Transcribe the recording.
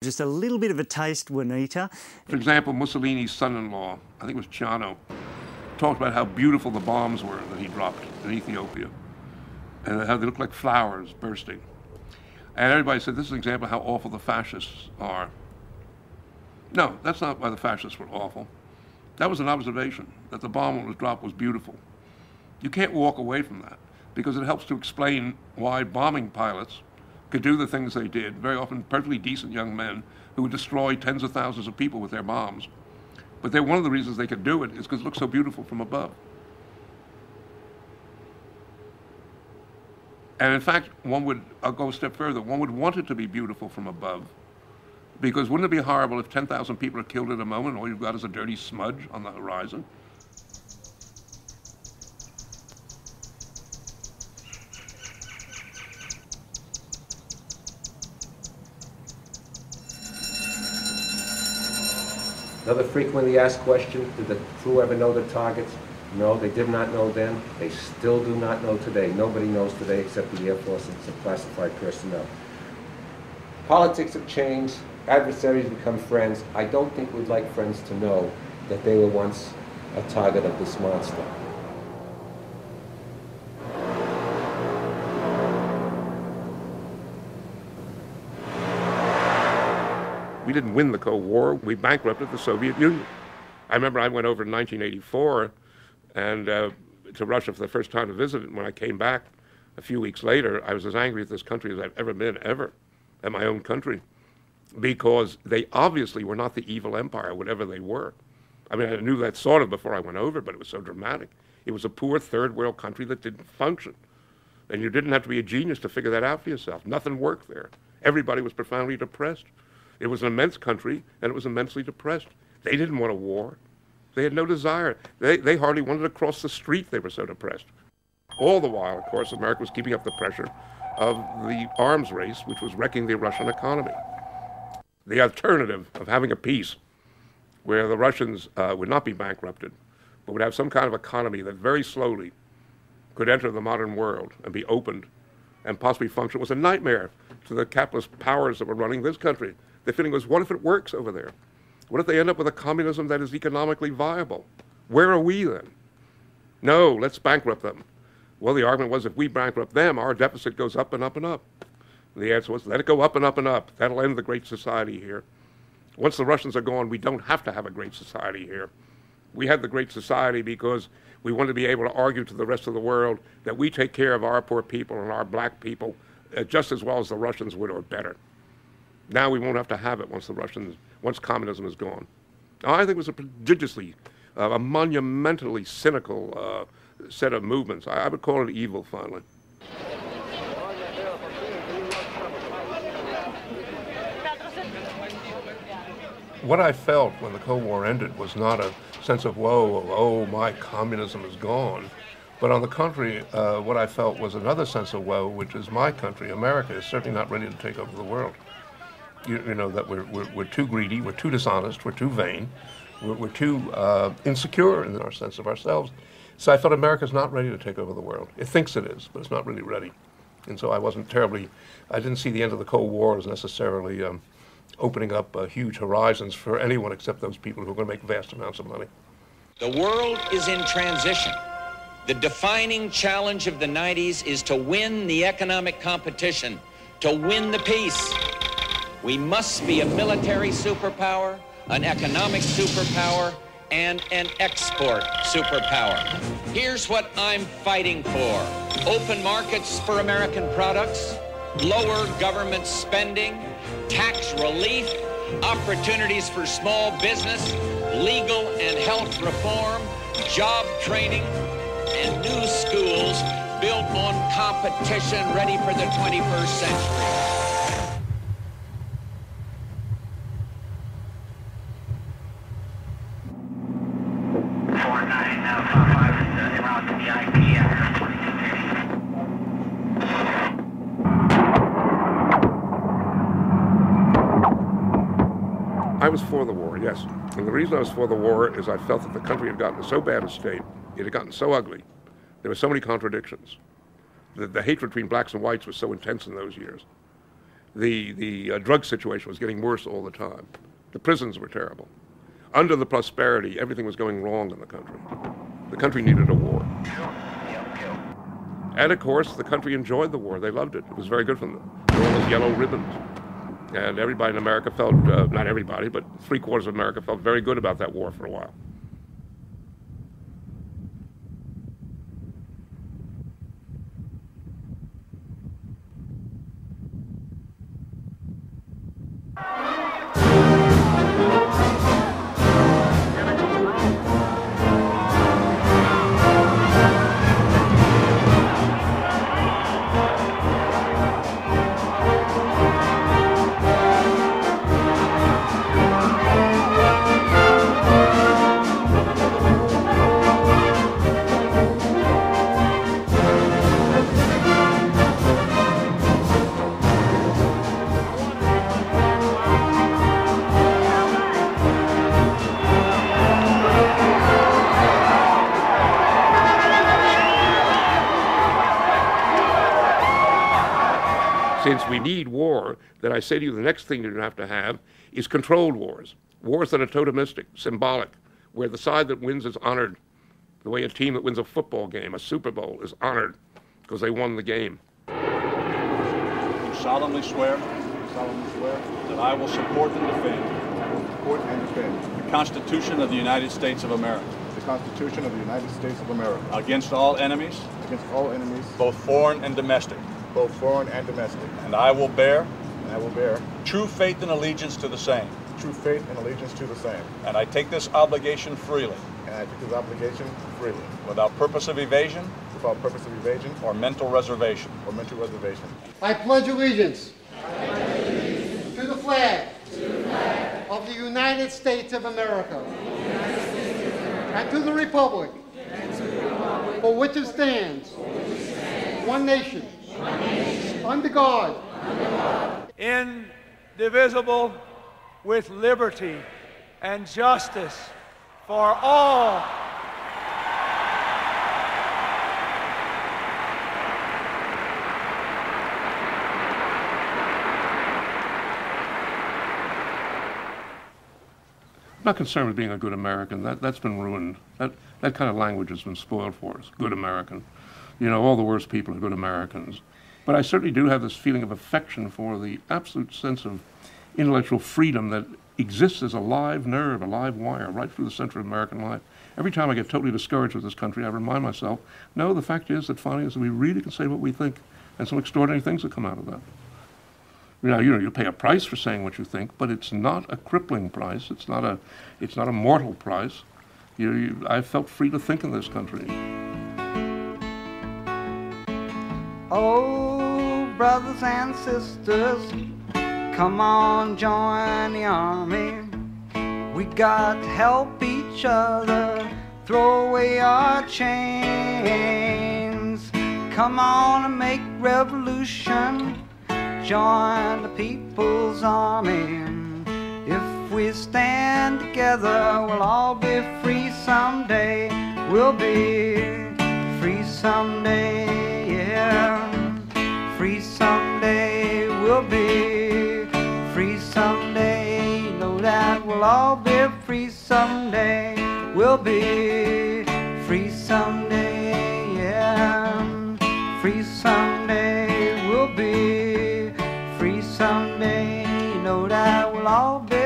just a little bit of a taste, Juanita. For example, Mussolini's son-in-law, I think it was Ciano, talked about how beautiful the bombs were that he dropped in Ethiopia and how they looked like flowers bursting. And everybody said, this is an example of how awful the fascists are. No, that's not why the fascists were awful. That was an observation, that the bomb that was dropped was beautiful. You can't walk away from that, because it helps to explain why bombing pilots could do the things they did, very often perfectly decent young men who would destroy tens of thousands of people with their bombs. But one of the reasons they could do it is because it looks so beautiful from above. And in fact, I'll go a step further, one would want it to be beautiful from above, because wouldn't it be horrible if 10,000 people are killed in a moment and all you've got is a dirty smudge on the horizon? Another frequently asked question, did the crew ever know the targets? No, they did not know then. They still do not know today. Nobody knows today except the Air Force and some classified personnel. Politics have changed. Adversaries become friends. I don't think we'd like friends to know that they were once a target of this monster. We didn't win the Cold War. We bankrupted the Soviet Union. I remember I went over in 1984 and to Russia for the first time to visit it. When I came back a few weeks later, I was as angry at this country as I've ever been, ever, at my own country, because they obviously were not the evil empire, whatever they were. I mean, I knew that sort of before I went over, but it was so dramatic. It was a poor third world country that didn't function. And you didn't have to be a genius to figure that out for yourself. Nothing worked there. Everybody was profoundly depressed. It was an immense country, and it was immensely depressed. They didn't want a war. They had no desire. They hardly wanted to cross the street. They were so depressed. All the while, of course, America was keeping up the pressure of the arms race, which was wrecking the Russian economy. The alternative of having a peace where the Russians would not be bankrupted, but would have some kind of economy that very slowly could enter the modern world and be opened and possibly function, was a nightmare to the capitalist powers that were running this country. The feeling was, what if it works over there? What if they end up with a communism that is economically viable? Where are we then? No, let's bankrupt them. Well, the argument was, if we bankrupt them, our deficit goes up and up and up. And the answer was, let it go up and up and up. That'll end the great society here. Once the Russians are gone, we don't have to have a great society here. We had the great society because we wanted to be able to argue to the rest of the world that we take care of our poor people and our black people just as well as the Russians would, or better. Now we won't have to have it once communism is gone. I think it was a prodigiously, a monumentally cynical set of movements. I would call it evil, finally. What I felt when the Cold War ended was not a sense of woe, of, oh, my communism is gone. But on the contrary, what I felt was another sense of woe, which is my country, America, is certainly not ready to take over the world. You know, that we're too greedy, we're too dishonest, we're too vain, we're too insecure in our sense of ourselves. So I felt America's not ready to take over the world. It thinks it is, but it's not really ready. And so I didn't see the end of the Cold War as necessarily opening up huge horizons for anyone except those people who are going to make vast amounts of money. The world is in transition. The defining challenge of the 90s is to win the economic competition, to win the peace. We must be a military superpower, an economic superpower, and an export superpower. Here's what I'm fighting for. Open markets for American products, lower government spending, tax relief, opportunities for small business, legal and health reform, job training, and new schools built on competition ready for the 21st century. I was for the war, yes. And the reason I was for the war is I felt that the country had gotten to so bad a state, it had gotten so ugly, there were so many contradictions. The hatred between blacks and whites was so intense in those years The drug situation was getting worse all the time. The prisons were terrible. Under the prosperity, everything was going wrong in the country. The country needed a war. And of course, the country enjoyed the war. They loved it. It was very good for them. There were all those yellow ribbons. And everybody in America felt, not everybody, but 3/4 of America felt very good about that war for a while. Since we need war, then I say to you, the next thing you have to have is controlled wars. Wars that are totemistic, symbolic, where the side that wins is honored, the way a team that wins a football game, a Super Bowl, is honored because they won the game. Do solemnly swear that I will support and defend the Constitution of the United States of America. The Constitution of the United States of America. Against all enemies. Against all enemies. Both foreign and domestic. Both foreign and domestic. And I will bear. And I will bear. True faith and allegiance to the same. True faith and allegiance to the same. And I take this obligation freely. And I take this obligation freely. Without purpose of evasion. Without purpose of evasion. Or mental reservation. Or mental reservation. I pledge allegiance. To the flag. Of the United States of America. And to the republic. For which it stands. One nation. Under God. Indivisible, with liberty and justice for all. I'm not concerned with being a good American. That's been ruined. That kind of language has been spoiled for us. Good American. You know, all the worst people are good Americans. But I certainly do have this feeling of affection for the absolute sense of intellectual freedom that exists as a live nerve, a live wire, right through the center of American life. Every time I get totally discouraged with this country, I remind myself, no, the fact is that finally we really can say what we think, and some extraordinary things that come out of that. Now, you pay a price for saying what you think, but it's not a crippling price. It's not a mortal price. I felt free to think in this country. Oh, brothers and sisters, come on, join the army. We got to help each other, throw away our chains. Come on and make revolution, join the people's army. If we stand together, we'll all be free someday. We'll be free someday, yeah. Free someday, we'll be free someday. You know that we'll all be free someday. We'll be free someday, yeah. Free someday, we'll be free someday. You know that we'll all be